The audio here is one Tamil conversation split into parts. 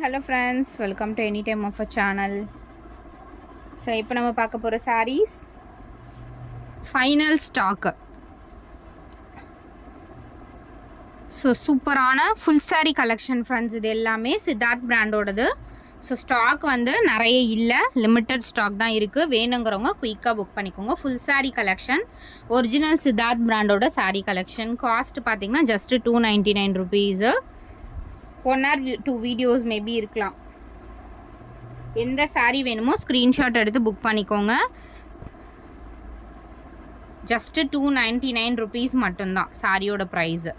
Hello friends, welcome to Anytime of a channel. So இப்போ நம்ம பார்க்க போற sarees final stock. ஸோ சூப்பரான ஃபுல் saree கலெக்ஷன் ஃப்ரெண்ட்ஸ். இது எல்லாமே சித்தார்த் பிராண்டோடது. ஸோ ஸ்டாக் வந்து நிறைய இல்லை, லிமிட்டட் ஸ்டாக் தான் இருக்குது. வேணுங்கிறவங்க குயிக்காக புக் பண்ணிக்கோங்க. Full saree collection, original Siddharth பிராண்டோட saree கலெக்ஷன். காஸ்ட் பார்த்தீங்கன்னா just 299 rupees. 1 or 2 videos maybe இருக்கலாம். எந்த saree வேணுமோ ஸ்க்ரீன்ஷாட் எடுத்து புக் பண்ணிக்கோங்க. ஜஸ்ட்டு 299 ருபீஸ் மட்டும்தான் சாரியோட ப்ரைஸு.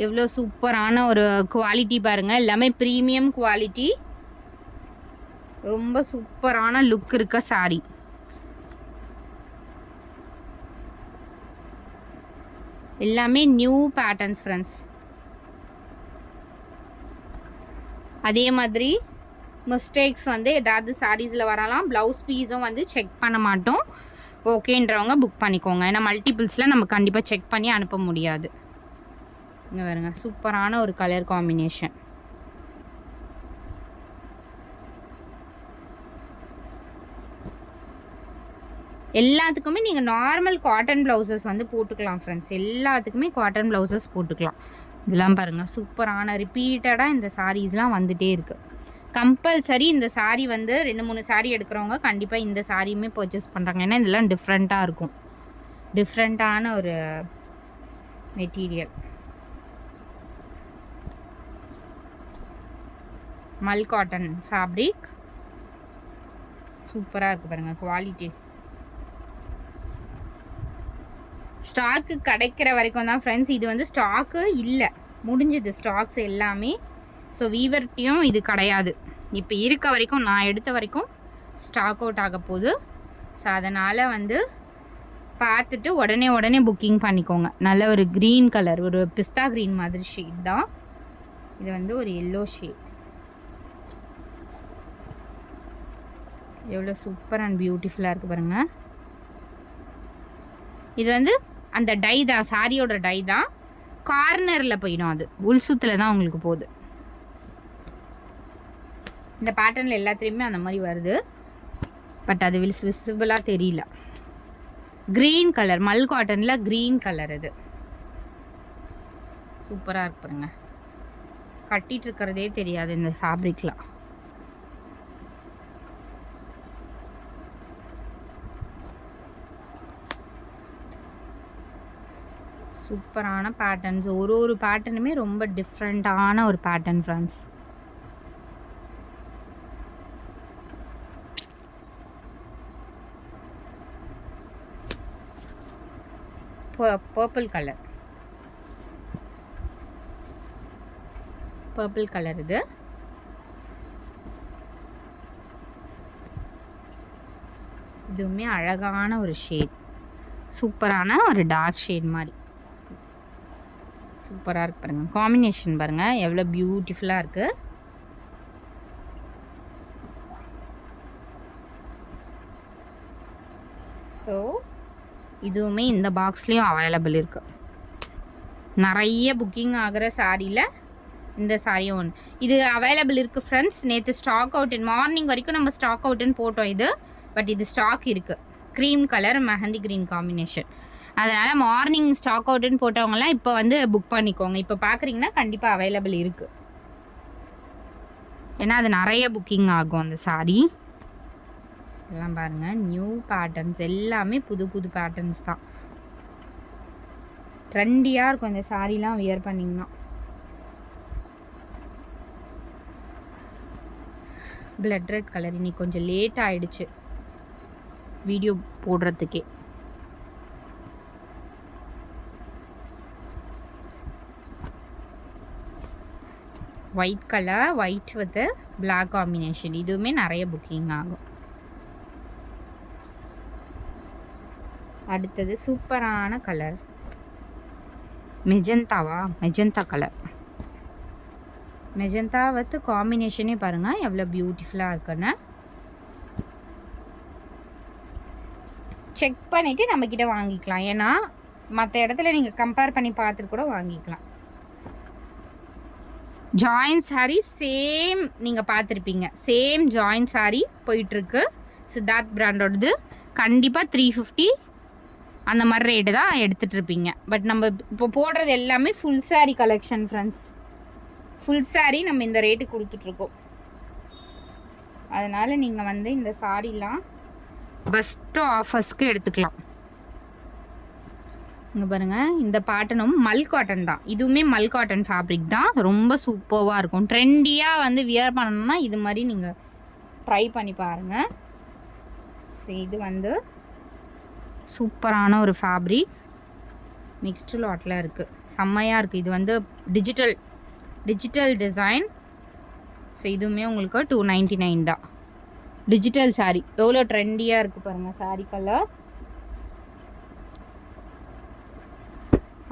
எவ்வளோ சூப்பரான ஒரு குவாலிட்டி பாருங்கள், எல்லாமே ப்ரீமியம் குவாலிட்டி, ரொம்ப சூப்பரான லுக் இருக்க சாரி. எல்லாமே நியூ பேட்டர்ன்ஸ் ஃப்ரெண்ட்ஸ். அதே மாதிரி மிஸ்டேக்ஸ் வந்து ஏதாவது சாரீஸில் வரலாம். ப்ளவுஸ் பீஸும் வந்து செக் பண்ண மாட்டோம். ஓகேன்றவங்க புக் பண்ணிக்கோங்க. ஏன்னா மல்டிபிள்ஸில் நம்ம கண்டிப்பாக செக் பண்ணி அனுப்ப முடியாது. இங்கே பாருங்க, சூப்பரான ஒரு கலர் காம்பினேஷன். எல்லாத்துக்குமே நீங்கள் நார்மல் காட்டன் ப்ளவுசஸ் வந்து போட்டுக்கலாம் ஃப்ரெண்ட்ஸ். எல்லாத்துக்குமே காட்டன் ப்ளவுசஸ் போட்டுக்கலாம். இதெல்லாம் பாருங்கள், சூப்பரான ரிப்பீட்டடாக இந்த சாரீஸ்லாம் வந்துகிட்டே இருக்குது. கம்பல்சரி இந்த சாரீ வந்து 2-3 சாரீ எடுக்கிறவங்க கண்டிப்பாக இந்த சாரியுமே பர்ச்சேஸ் பண்ணுறாங்க. ஏன்னா இதெல்லாம் டிஃப்ரெண்ட்டாக இருக்கும், டிஃப்ரெண்ட்டான ஒரு மெட்டீரியல். மல் காட்டன் ஃபேப்ரிக் சூப்பராக இருக்குது பாருங்கள் குவாலிட்டி. ஸ்டாக்கு கிடைக்கிற வரைக்கும் தான் ஃப்ரெண்ட்ஸ். இது வந்து ஸ்டாக்கு இல்லை, முடிஞ்சுது ஸ்டாக்ஸ் எல்லாமே. ஸோ வீவர்ட்டையும் இது கிடையாது. இப்போ இருக்க வரைக்கும், நான் எடுத்த வரைக்கும் ஸ்டாக் அவுட் ஆக போகுது. ஸோ அதனால் வந்து பார்த்துட்டு உடனே புக்கிங் பண்ணிக்கோங்க. நல்ல ஒரு க்ரீன் கலர், ஒரு பிஸ்தா க்ரீன் மாதிரி ஷேட் தான் இது. வந்து ஒரு எல்லோ ஷேட். எவ்வளோ சூப்பர் அண்ட் பியூட்டிஃபுல்லாக இருக்குது பாருங்கள். இது வந்து அந்த டை தான், சாரியோட டை தான். கார்னரில் போயிடும், அது உள் சுத்தில் தான் உங்களுக்கு போகுது. இந்த பேட்டர்னில் எல்லாத்துலேயுமே அந்த மாதிரி வருது, பட் அது விசிபிளாக தெரியல. க்ரீன் கலர், மல் காட்டனில் க்ரீன் கலர். இது சூப்பராக இருக்கு பாருங்க. கட்டிகிட்டு இருக்கிறதே தெரியாது இந்த ஃபேப்ரிக்லாம். சூப்பரான பேட்டர்ன்ஸ். ஒரு பேட்டர்னுமே ரொம்ப டிஃப்ரெண்ட்டான ஒரு pattern friends. Purple colour, purple colour. இது இதுவுமே அழகான ஒரு ஷேட், சூப்பரான ஒரு டார்க் ஷேட் மாதிரி. சூப்பராக இருக்கு பாருங்கள். காம்பினேஷன் பாருங்கள் எவ்வளோ பியூட்டிஃபுல்லாக இருக்குது. ஸோ இதுவுமே இந்த பாக்ஸ்லேயும் அவைலபிள் இருக்குது. நிறைய புக்கிங் ஆகிற சாரியில் இந்த சாரியும் ஒன்று இது அவைலபிள் இருக்குது ஃப்ரெண்ட்ஸ். நேற்று ஸ்டாக் அவுட், மார்னிங் வரைக்கும் நம்ம ஸ்டாக் அவுட்டுன்னு போட்டோம் இது. பட் இது ஸ்டாக் இருக்குது. Cream colour mehndi green combination. அதனால் மார்னிங் ஸ்டாக் அவுட்டுன்னு போட்டவங்கலாம் இப்போ வந்து புக் பண்ணிக்கோங்க. இப்போ பார்க்குறீங்கன்னா கண்டிப்பாக அவைலபிள் இருக்குது. ஏன்னா அது நிறைய புக்கிங் ஆகும் அந்த சாரீ. இதெல்லாம் பாருங்கள், நியூ பேட்டர்ன்ஸ், எல்லாமே புது பேட்டர்ன்ஸ் தான். ட்ரெண்டியாக இருக்கும் இந்த சாரீலாம் வியர் பண்ணிங்கன்னா. Blood red colour. இன்னைக்கு கொஞ்சம் லேட் ஆகிடுச்சு வீடியோ போடுறதுக்கே. White colour, white with black combination. இதுவுமே நிறைய புக்கிங் ஆகும். அடுத்தது சூப்பரான கலர், மெஜந்தாவா, மெஜந்தா கலர். மெஜந்தா வித் காம்பினேஷனே பாருங்கள் எவ்வளோ பியூட்டிஃபுல்லாக இருக்குன்னு. செக் பண்ணிவிட்டு நம்மக்கிட்ட வாங்கிக்கலாம். ஏன்னா மற்ற இடத்துல நீங்கள் கம்பேர் பண்ணி பார்த்துட்டு கூட வாங்கிக்கலாம். ஜாயின் saree சேம் நீங்கள் பார்த்துருப்பீங்க, சேம் ஜாயின் saree போயிட்டுருக்கு. சித்தார்த் பிராண்டோடது. கண்டிப்பாக 350 அந்த மாதிரி ரேட்டு தான் எடுத்துகிட்ருப்பீங்க. பட் நம்ம இப்போ போடுறது எல்லாமே full saree collection friends. Full saree நம்ம இந்த ரேட்டு கொடுத்துட்ருக்கோம். அதனால் நீங்கள் வந்து இந்த சாரீலாம் பெஸ்ட்டு ஆஃபர்ஸ்க்கு எடுத்துக்கலாம். இங்கே பாருங்கள், இந்த பேட்டர்னும் மல் காட்டன் தான். இதுவுமே மல் காட்டன் ஃபேப்ரிக் தான். ரொம்ப சூப்பராக இருக்கும். ட்ரெண்டியாக வந்து வியர் பண்ணணும்னா இது மாதிரி நீங்கள் ட்ரை பண்ணி பாருங்கள். ஸோ இது வந்து சூப்பரான ஒரு ஃபேப்ரிக். மிக்ஸ்டு லாட்டில் இருக்குது. செம்மையாக இருக்குது. இது வந்து டிஜிட்டல் டிசைன். ஸோ இதுவுமே உங்களுக்கு 299 தான். டிஜிட்டல் சாரீ எவ்வளோ ட்ரெண்டியாக இருக்குது பாருங்கள் சாரீ கலர்.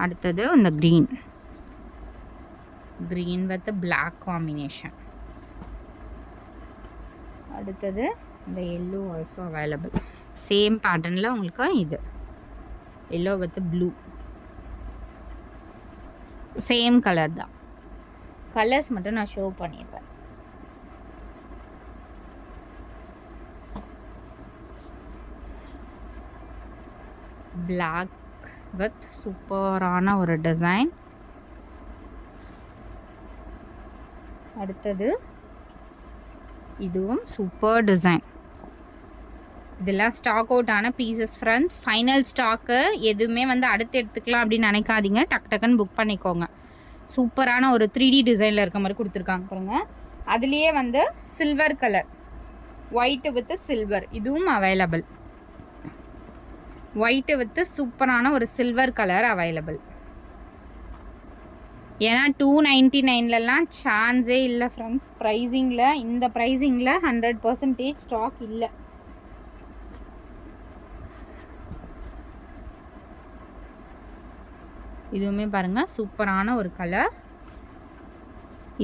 அடுத்தது இந்த க்ரீன் வித் பிளாக் காம்பினேஷன். அடுத்தது இந்த எல்லோ ஆல்சோ அவைலபிள். சேம் பேட்டர்னில் உங்களுக்கு இது yellow with blue same colour தான். கலர்ஸ் மட்டும் நான் ஷோ பண்ணிடுறேன். பிளாக் வித் சூப்பரான ஒரு டிசைன். அடுத்தது இதுவும் சூப்பர் டிசைன். இதெல்லாம் ஸ்டாக் அவுட் ஆன பீசஸ் ஃப்ரெண்ட்ஸ். ஃபைனல் ஸ்டாக்கு எதுவுமே வந்து அடுத்து எடுத்துக்கலாம் அப்படின்னு நினைக்காதீங்க. டக்குன்னு புக் பண்ணிக்கோங்க. சூப்பரான ஒரு 3D டிசைனில் இருக்க மாதிரி கொடுத்துருக்காங்க பாருங்க. அதுலேயே வந்து silver colour, white with silver, இதுவும் அவைலபிள். ஒயிட்டு வித் சூப்பரான ஒரு சில்வர் கலர் அவைலபிள். ஏன்னா 299லலாம் சான்ஸே இல்லை ஃப்ரெண்ட்ஸ். ப்ரைஸிங்கில் இந்த ப்ரைஸிங்கில் 100% ஸ்டாக் இல்லை. இதுவுமே பாருங்கள் சூப்பரான ஒரு கலர்.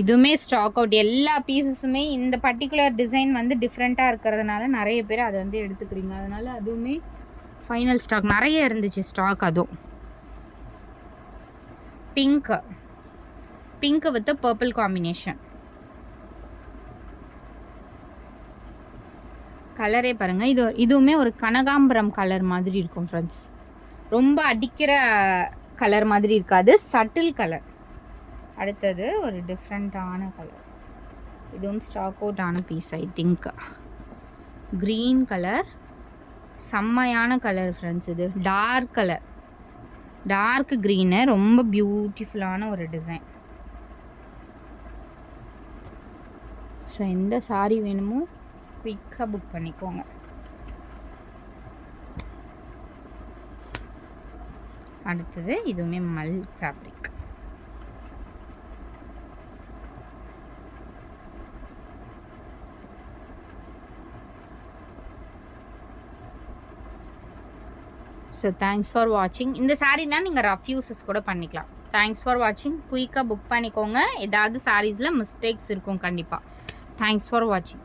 இதுவுமே ஸ்டாக் அவுட். எல்லா பீசஸுமே இந்த பர்டிகுலர் டிசைன் வந்து டிஃப்ரெண்ட்டாக இருக்கிறதுனால நிறைய பேர் அதை வந்து எடுத்துக்கிறீங்க. அதனால் அதுவுமே ஃபைனல் ஸ்டாக் நிறைய இருந்துச்சு ஸ்டாக். அதுவும் பிங்க் வித் பர்பிள் காம்பினேஷன். கலரே பாருங்கள். இதுவுமே ஒரு கனகாம்பரம் கலர் மாதிரி இருக்கும் ஃப்ரெண்ட்ஸ். ரொம்ப அடிக்கிற கலர் மாதிரி இருக்காது, சட்டில் கலர். அடுத்தது ஒரு டிஃப்ரெண்ட்டான கலர். இதுவும் ஸ்டாக் அவுட் ஆன piece I think. Green colour, செம்மையான கலர் ஃப்ரெண்ட்ஸ். இது டார்க் கலர், டார்க் க்ரீனு, ரொம்ப பியூட்டிஃபுல்லான ஒரு டிசைன். ஸோ எந்த சாரீ வேணுமோ குயிக்காக புக் பண்ணிக்கோங்க. அடுத்தது இதுவுமே மல் ஃபேப்ரிக். ஸோ தேங்க்ஸ் ஃபார் வாட்சிங். இந்த சாரீலாம் நீங்கள் ரஃப் யூஸஸ் கூட பண்ணிக்கலாம். தேங்க்ஸ் ஃபார் வாட்சிங். குயிக்காக புக் பண்ணிக்கோங்க. ஏதாவது சாரீஸில் மிஸ்டேக்ஸ் இருக்கும் கண்டிப்பாக. தேங்க்ஸ் ஃபார் வாட்சிங்.